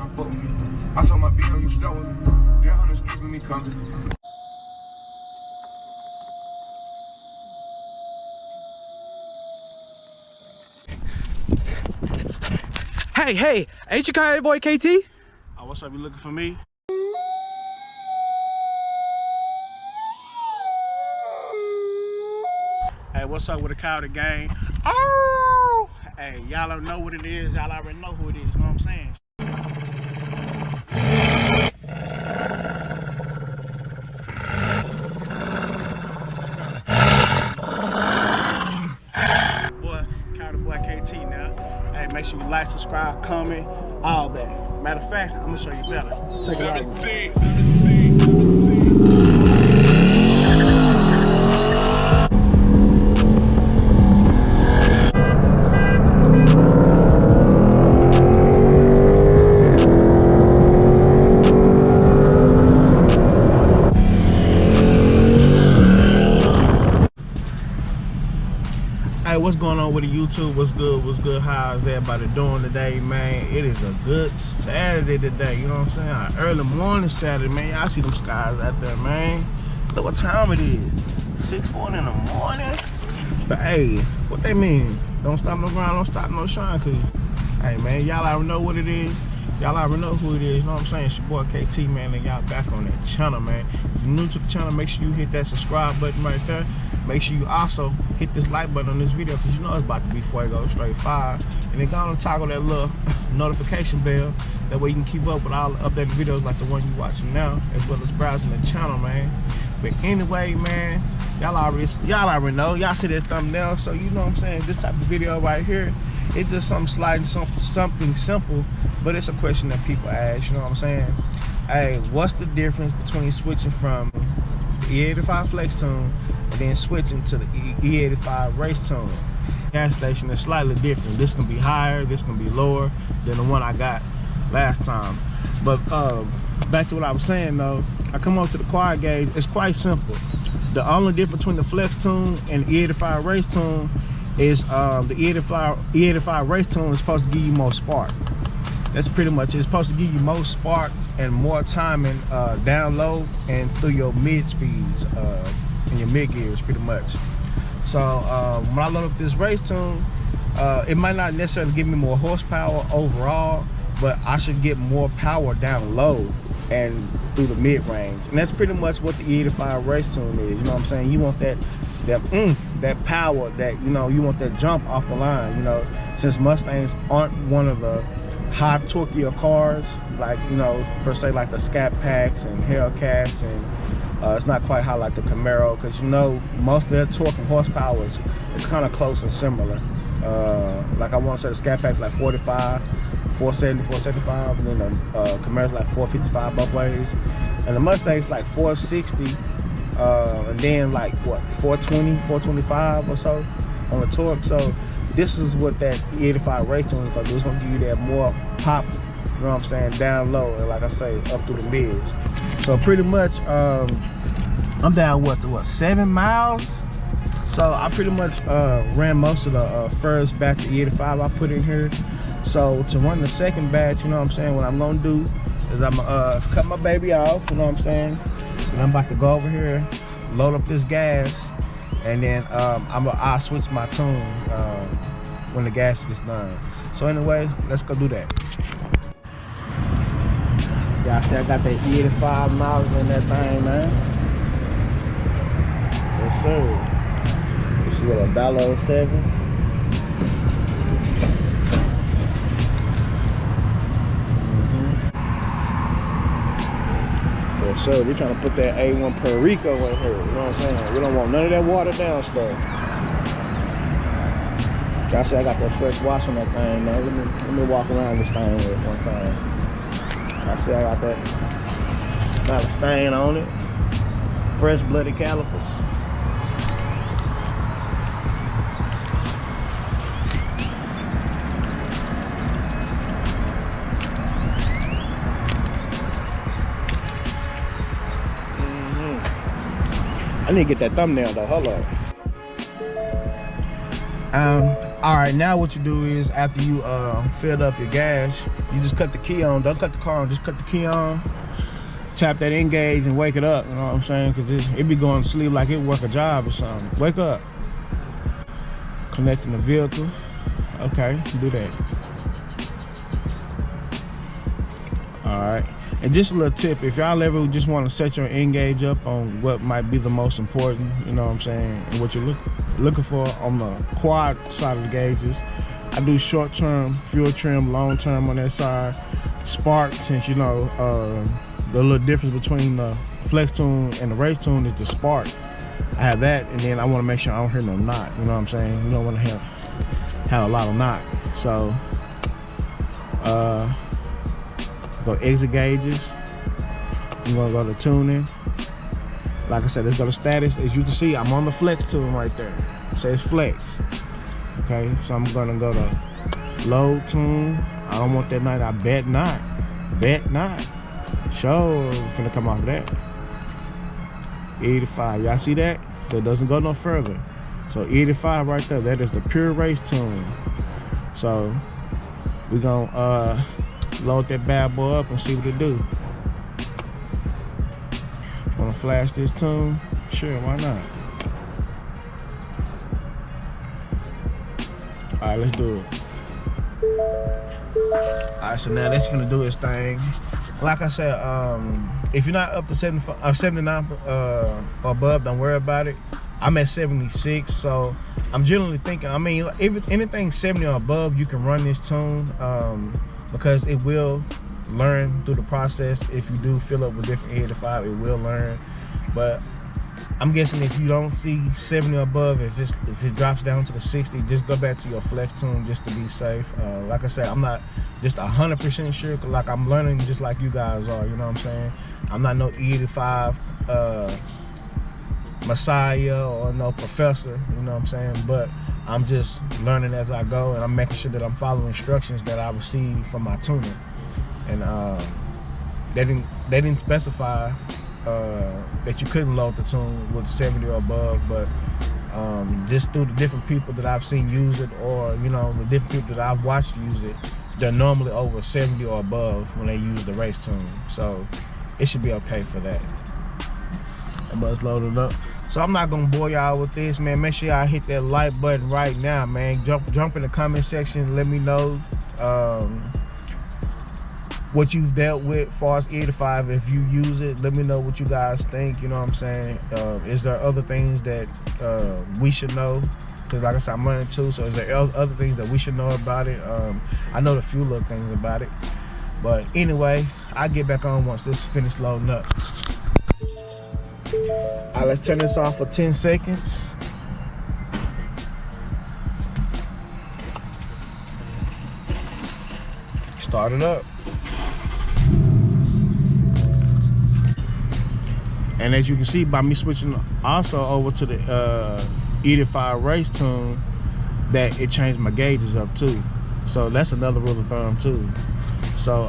y'all fuck with me. I saw my bill, you stole me. Them hunters keeping me company. Hey, ain't you Coyote boy KT? Oh, what's up? You looking for me? Hey, what's up with the Coyote gang? Oh! Hey, y'all don't know what it is. Y'all already know who it is. You know what I'm saying? Boy, Coyote boy KT now. Hey, make sure you like, subscribe, comment, all that. Matter of fact, I'm gonna show you better. Check it out. Hey, what's going on with the YouTube? What's good? How's everybody doing today, man? It is a good Saturday today, you know what I'm saying? An early morning Saturday, man. Y'all see them skies out there, man. Look what time it is. 6:40 in the morning. But hey, what they mean? Don't stop no grind, don't stop no shine, cause hey man, y'all already know what it is. Y'all already know who it is, you know what I'm saying? It's your boy KT, man, and y'all back on that channel, man. If you're new to the channel, make sure you hit that subscribe button right there. Make sure you also hit this like button on this video, because you know it's about to be before it goes straight fire. And then go on and toggle that little notification bell. That way you can keep up with all the updated videos like the one you're watching now, as well as browsing the channel, man. But anyway, man, y'all already know. Y'all see that thumbnail, so you know what I'm saying? This type of video right here, it's just something sliding, something simple, but it's a question that people ask, you know what I'm saying? Hey, what's the difference between switching from the E85 Flex Tune and then switching to the E85 Race Tune? Gas station is slightly different. This can be higher, this can be lower than the one I got last time. But back to what I was saying though, I come up to the quiet gauge. It's quite simple. The only difference between the Flex Tune and the E85 Race Tune is the E85 Race Tune is supposed to give you more spark. That's pretty much it. It's supposed to give you more spark and more timing down low and through your mid speeds and your mid gears, pretty much. So when I load up this Race Tune, it might not necessarily give me more horsepower overall, but I should get more power down low and through the mid range. And that's pretty much what the E85 Race Tune is. You know what I'm saying? You want that power, that, you know, you want that jump off the line. You know, since Mustangs aren't one of the high torqueier cars, like, you know, per se, like the Scat packs and Hellcats, and it's not quite high like the Camaro, because you know most of their torque and horsepower is kind of close and similar. Like I want to say the Scat pack's like 45, 470, 475, and then the Camaro's like 455 both ways, and the Mustang's like 460, and then like what, 420, 425 or so on the torque. So this is what that E85 Race Tune is going to do. It's going to give you that more pop, you know what I'm saying, down low, and like I say, up through the mids. So pretty much, I'm down what 7 miles. So I pretty much ran most of the first batch of E85 I put in here. So to run the second batch, you know what I'm saying, what I'm going to do is I'm going to cut my baby off, you know what I'm saying, and I'm about to go over here, load up this gas, and then I'll switch my tune when the gas gets done. So anyway, let's go do that. Y'all see I got that E85 miles in that thing, man. Yes, sir. This is what, $1.07. Yes, sir. We're trying to put that A1 Perico in here. You know what I'm saying? We don't want none of that watered down stuff. Y'all see I got that fresh wash on that thing, man. Let me walk around this thing with one time. I see I got a stain on it. Fresh bloody calipers. I need to get that thumbnail though. Hold on. All right, now what you do is after you filled up your gas, you just cut the key on. Don't cut the car on, just cut the key on. Tap that engage and wake it up, you know what I'm saying? Because it be going to sleep like it work a job or something. Wake up. Connecting the vehicle. Okay, do that. All right. And just a little tip, if y'all ever just want to set your engage up on what might be the most important, you know what I'm saying, and what you're looking for on the quad side of the gauges, I do short-term fuel trim, long-term on that side. Spark, since you know, the little difference between the flex tune and the race tune is the spark. I have that, and then I want to make sure I don't hear no knock. You know what I'm saying? You don't want to have a lot of knock. So, go exit gauges. You're gonna go to tuning. Like I said, let's go to status. As you can see, I'm on the flex tune right there. It says flex. Okay, so I'm gonna go to low tune. I don't want that knock. I bet not. Bet not. Sure, finna come off of that. 85, y'all see that? So it doesn't go no further. So 85 right there, that is the pure race tune. So we gonna load that bad boy up and see what it do. Wanna flash this tune? Sure, why not? All right, let's do it. All right, so now that's finna do its thing. Like I said, if you're not up to 79 or above, don't worry about it. I'm at 76, so I'm generally thinking, I mean, if anything 70 or above, you can run this tune because it will learn through the process. If you do fill up with different 85, it will learn. But I'm guessing if you don't see 70 or above, if it drops down to the 60, just go back to your flex tune just to be safe. Like I said, I'm not just 100% sure, cause like I'm learning just like you guys are, you know what I'm saying? I'm not no 85 messiah or no professor, you know what I'm saying? But I'm just learning as I go, and I'm making sure that I'm following instructions that I received from my tuner. And they didn't specify that you couldn't load the tune with 70 or above, but just through the different people that I've seen use it, or you know, the different people that I've watched use it, they're normally over 70 or above when they use the race tune. So it should be okay for that. I must load it up. So I'm not gonna bore y'all with this, man. Make sure y'all hit that like button right now, man. Jump in the comment section, let me know what you've dealt with as far as 85. If you use it, let me know what you guys think, you know what I'm saying? Is there other things that we should know? Because like I said, I'm learning too, so is there other things that we should know about it? I know a few little things about it. But anyway, I'll get back on once this is finished loading up. All right, let's turn this off for 10 seconds. Start it up. And as you can see by me switching also over to the 85 race tune, that it changed my gauges up too. So that's another rule of thumb too. So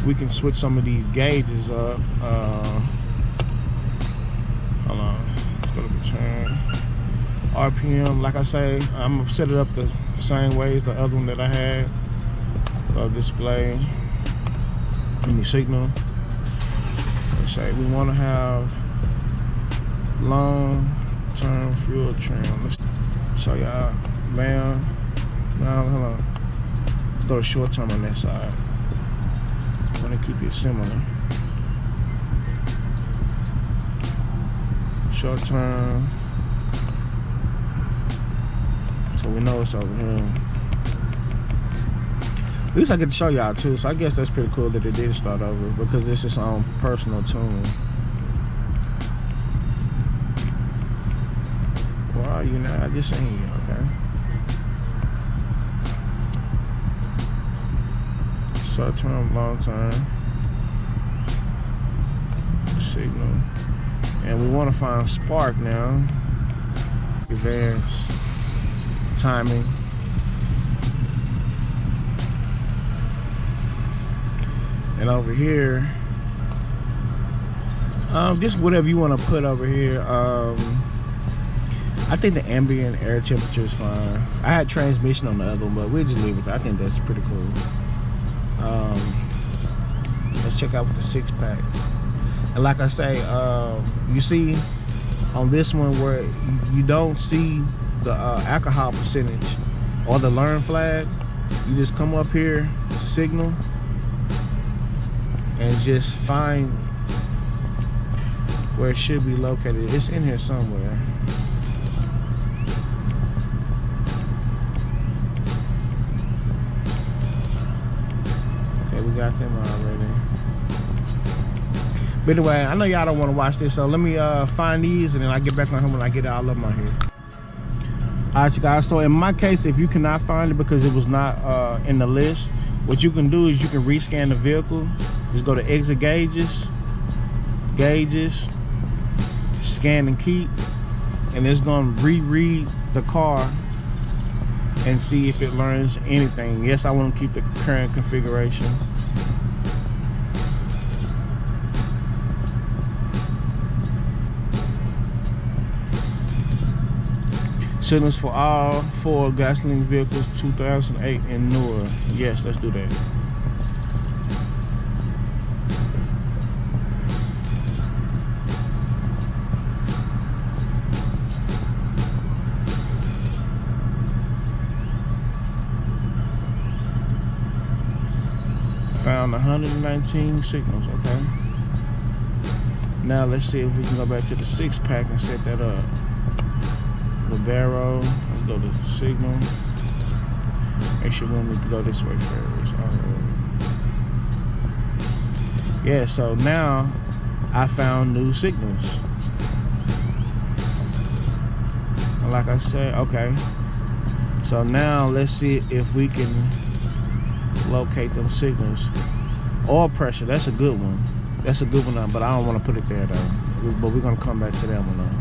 we can switch some of these gauges up. Hold on, let's go to the turn. RPM, like I say, I'm gonna set it up the same way as the other one that I had. So display, give me signal. Let's say we wanna have long-term fuel trim. Let's show y'all, man. Now, hold on. Let's go to short-term on that side. I wanna keep it similar. Short term, so we know it's over here. At least I get to show y'all too, so I guess that's pretty cool that it did start over, because this is its own personal tune. Where are you now? I just seen you, okay. Short term, long term. Signal. And we want to find spark now. Advanced timing. And over here, just whatever you want to put over here. I think the ambient air temperature is fine. I had transmission on the other one, but we'll just leave it there. I think that's pretty cool. Let's check out with the 6-pack. And like I say, you see on this one where you don't see the alcohol percentage or the learn flag, you just come up here, signal, and just find where it should be located. It's in here somewhere. Okay, we got them already. But anyway, I know y'all don't want to watch this, so let me find these, and then I get back on home when I get all of them on here. All right, you guys, so in my case, if you cannot find it because it was not in the list, what you can do is you can rescan the vehicle. Just go to exit gauges, scan and keep, and it's going to reread the car and see if it learns anything. Yes, I want to keep the current configuration. Signals for all 4 gasoline vehicles 2008 and newer. Yes, let's do that. Found 119 signals, okay. Now let's see if we can go back to the 6-pack and set that up. Libero, let's go to signal. Make sure we need to go this way first. Yeah, so now I found new signals. And like I said, okay. So now let's see if we can locate them signals. Oil pressure, that's a good one. That's a good one, but I don't want to put it there though. But we're gonna come back to that one though.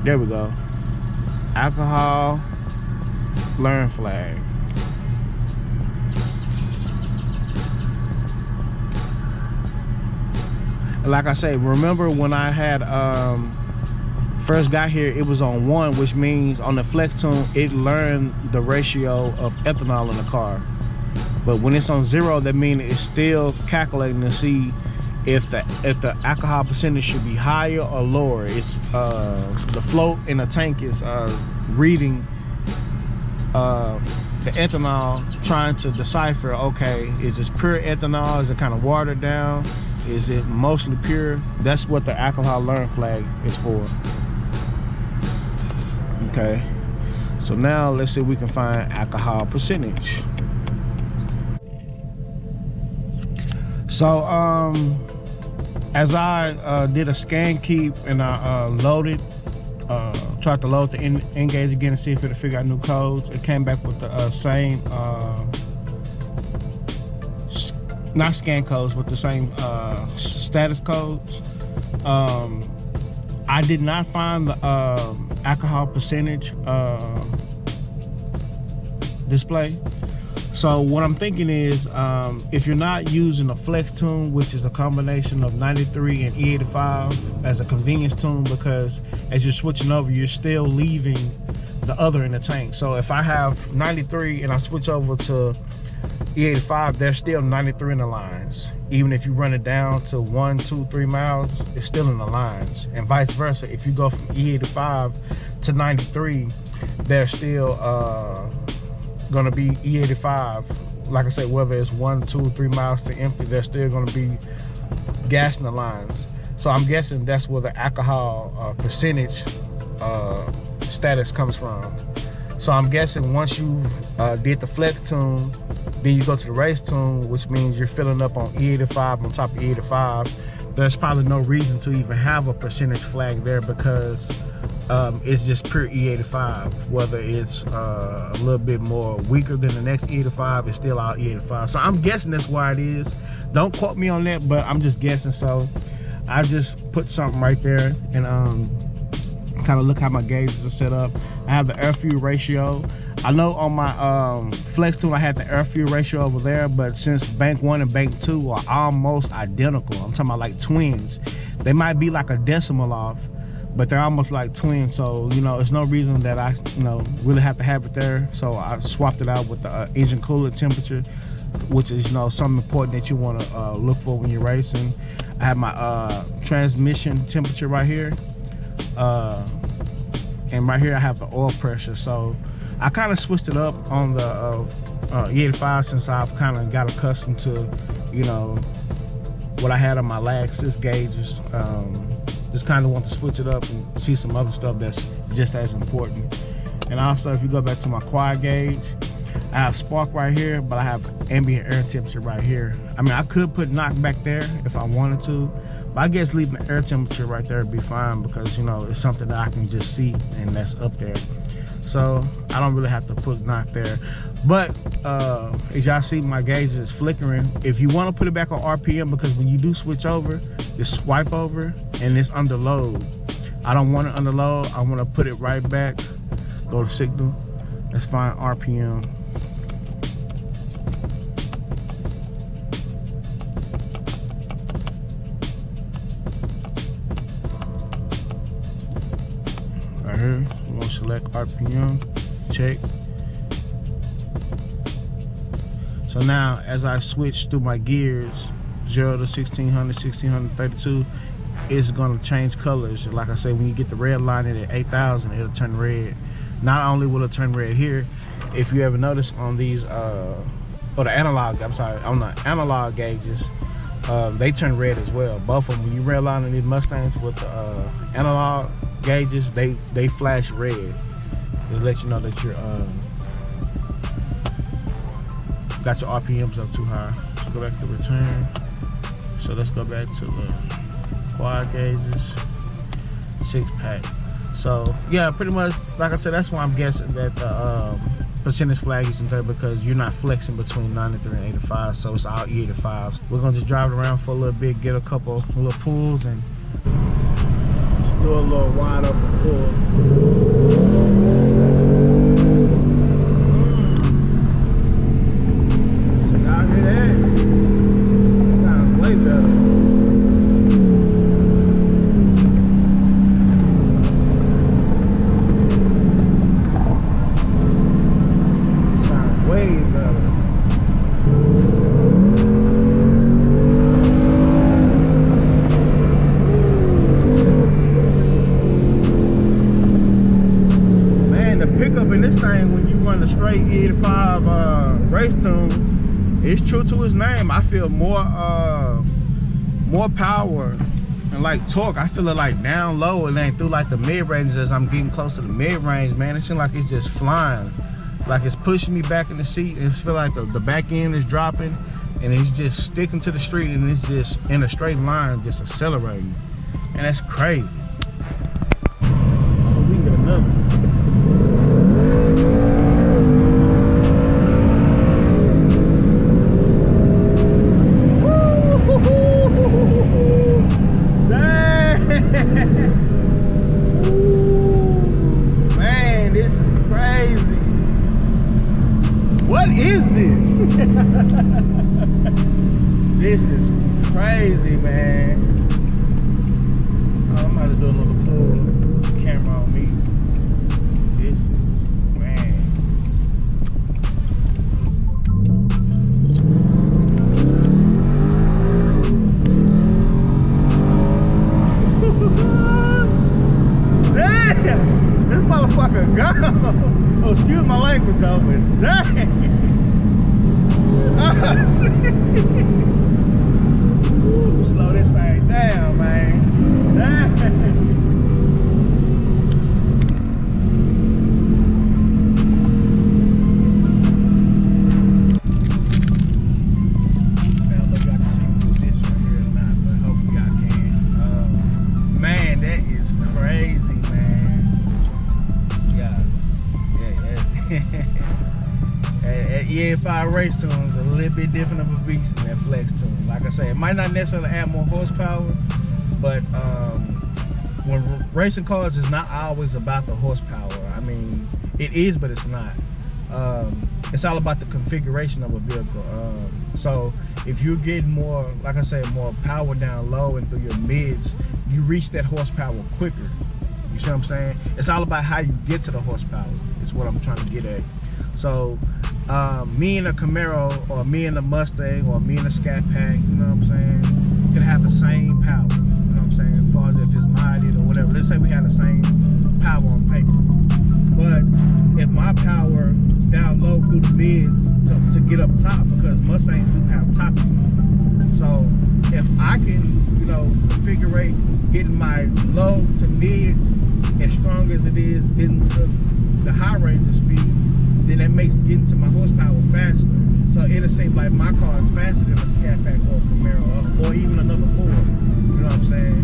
There we go. Alcohol learn flag. And like I say, remember when I had first got here, it was on 1, which means on the flex tune it learned the ratio of ethanol in the car. But when it's on 0, that means it's still calculating to see if the alcohol percentage should be higher or lower. It's the float in the tank is reading the ethanol, trying to decipher, okay, is this pure ethanol? Is it kind of watered down? Is it mostly pure? That's what the alcohol learn flag is for. Okay, so now let's see if we can find alcohol percentage. So as I did a scan keep and I tried to load the N-Gauge again to see if it'll figure out new codes, it came back with the same, not scan codes, but the same status codes. I did not find the alcohol percentage display. So what I'm thinking is, if you're not using a flex tune, which is a combination of 93 and E85 as a convenience tune, because as you're switching over, you're still leaving the other in the tank. So if I have 93 and I switch over to E85, there's still 93 in the lines. Even if you run it down to 1, 2, 3 miles, it's still in the lines. And vice versa, if you go from E85 to 93, there's still gonna be E85. Like I said, whether it's 1, 2, 3 miles to empty, there's still gonna be gas in the lines. So I'm guessing that's where the alcohol percentage status comes from. So I'm guessing once you did the flex tune, then you go to the race tune, which means you're filling up on E85 on top of E85. There's probably no reason to even have a percentage flag there, because it's just pure E85. Whether it's a little bit more weaker than the next E85, it's still all E85. So I'm guessing that's why it is. Don't quote me on that, but I'm just guessing. So I just put something right there and kind of look how my gauges are set up. I have the air fuel ratio. I know on my flex tool I had the air fuel ratio over there, but since bank 1 and bank 2 are almost identical, I'm talking about like twins. They might be like a decimal off, but they're almost like twins. So, you know, there's no reason that I, you know, really have to have it there. So I swapped it out with the engine coolant temperature, which is, you know, something important that you want to look for when you're racing. I have my transmission temperature right here. And right here I have the oil pressure. So I kind of switched it up on the E85 since I've kind of got accustomed to, you know, what I had on my lag assist gauges. Just kind of want to switch it up and see some other stuff that's just as important. And also, if you go back to my quad gauge, I have spark right here, but I have ambient air temperature right here. I mean, I could put knock back there if I wanted to, but I guess leaving the air temperature right there would be fine because, you know, it's something that I can just see and that's up there. So I don't really have to put knock there. But as y'all see, my gauge is flickering. If you want to put it back on RPM, because when you do switch over, just swipe over and it's under load. I don't want it under load. I want to put it right back. Go to signal. That's fine. RPM. Right here, we want to select RPM, check. So now, as I switch through my gears, 0 to 1600, 1632, it's gonna change colors. Like I say, when you get the red line at 8,000, it'll turn red. Not only will it turn red here, if you ever notice on these, on the analog gauges, they turn red as well. Both of them, when you red line on these Mustangs with the analog gauges, they flash red. It lets you know that you're got your RPMs up too high. So go back to return. So let's go back to the quad gauges, 6-pack. So yeah, pretty much like I said, that's why I'm guessing that the percentage flag isn't there, because you're not flexing between 93 and 85, so it's all E85s. We're gonna just drive it around for a little bit, get a couple little pulls, and do a little wide open pull. So y'all hear that? Sounds way better. Sounds way better. Pickup in this thing, when you run the straight E85 race tune, it's true to its name. I feel more power and like torque. I feel it like down low and then through like the mid range. As I'm getting close to the mid range, man, it seems like it's just flying, like it's pushing me back in the seat. And it feel like the back end is dropping and it's just sticking to the street, and it's just in a straight line, just accelerating, and that's crazy. So we can get another. Man, this is crazy. What is this? This is crazy, man. Oh, I'm about to do another pull. Camera on me. This is, man. Damn! This motherfucker gone. Oh, excuse my language though, but dang! Ooh, slow this thing down, man. Dang! E85 race tune is a little bit different of a beast than that flex tune. Like I say, it might not necessarily add more horsepower, but when racing cars is not always about the horsepower. I mean, it is, but it's not. it's all about the configuration of a vehicle. So if you're getting more, like I said, more power down low and through your mids, you reach that horsepower quicker. You see what I'm saying? It's all about how you get to the horsepower, is what I'm trying to get at. So me and a Camaro, or me and a Mustang, or me and a Scat Pack, you know what I'm saying, can have the same power, you know what I'm saying, as far as if it's modded or whatever. Let's say we have the same power on paper. But if my power down low through the mids to get up top, because Mustangs do have top speed. So if I can, you know, configure getting my low to mids as strong as it is into the high range of speed, then that makes getting to my horsepower faster. So it'll seem like my car is faster than a Scat Pack or a Camaro or even another Ford. You know what I'm saying?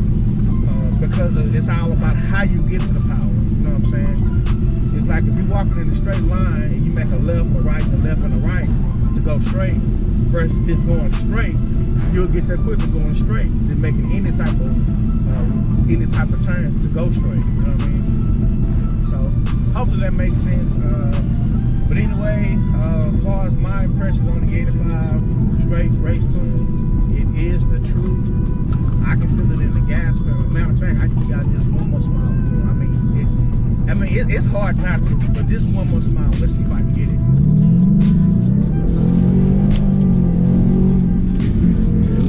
Because it's all about how you get to the power. You know what I'm saying? It's like if you're walking in a straight line and you make a left or right, a left and a right to go straight, versus just going straight, you'll get there quicker going straight than making any type of turns to go straight. You know what I mean? So hopefully that makes sense. But anyway, as far as my impressions on the 85 straight race tune, it is the truth. I can feel it in the gas pedal. Matter of fact, I got just one more smile. I mean, it's hard not to, but this one more smile. Let's see if I can get it.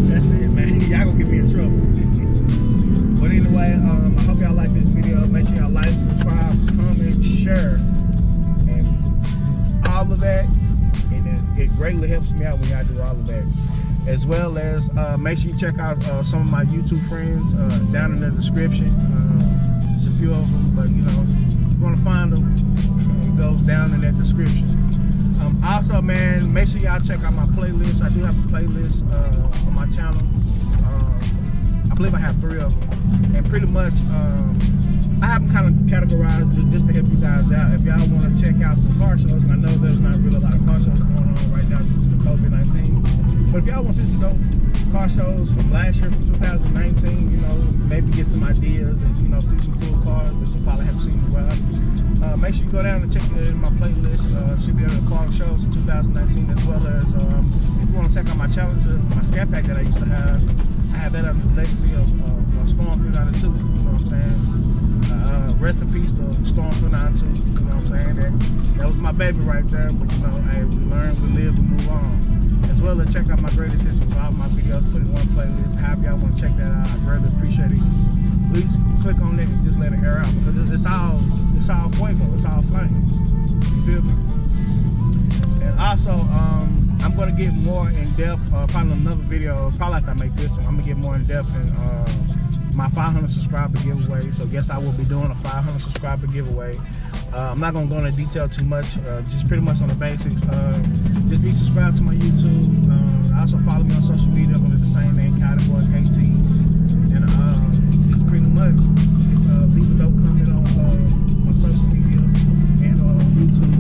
That's it, man. Y'all gonna get me in trouble. But anyway, I hope y'all like this video. Make sure y'all like, subscribe, comment, share, and all of that. And it greatly helps me out when y'all do all of that. As well as make sure you check out some of my YouTube friends down in the description. There's a few of them, but you know, if you want to find them, it goes down in that description. Also, man, make sure y'all check out my playlist. I do have a playlist on my channel. I believe I have 3 of them, and pretty much I have them kind of categorized just to help you guys out. If y'all want to check out some car shows, I know there's not really a lot of car shows going on right now due to COVID-19. But if y'all want to see some dope car shows from last year, from 2019, you know, maybe get some ideas and, you know, see some cool cars that you probably haven't seen in a while. Make sure you go down and check it in my playlist. Should be able to car shows in 2019, as well as if you want to check out my Challenger, my Scat Pack that I used to have. I have that under the legacy of Storm 392. You know what I'm saying? Rest in peace to Storm 392. You know what I'm saying? That was my baby right there. But you know, hey, we learn, we live, we move on. As well as check out my greatest hits with all my videos, put it in one playlist. However y'all want to check that out, I greatly appreciate it. Please click on it and just let it air out, because it's all fuego, it's all flames. You feel me? And also, I'm gonna get more in depth, probably another video, probably after I make this one, I'm gonna get more in depth in my 500 subscriber giveaway. So guess I will be doing a 500 subscriber giveaway. I'm not gonna go into detail too much, just pretty much on the basics. Just be subscribed to my YouTube. Also follow me on social media under the same name, KoyotePack. And just pretty much just leave a dope comment on social media and on YouTube.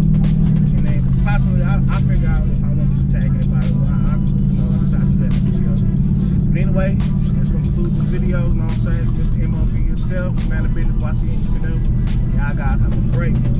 And then possibly I'll figure out if I want to tag anybody. I decide to do that in the video. But anyway, that's gonna conclude the video. You know what I'm saying? It's Mr. MOB yourself, man of business, watching you. Y'all guys have a great one.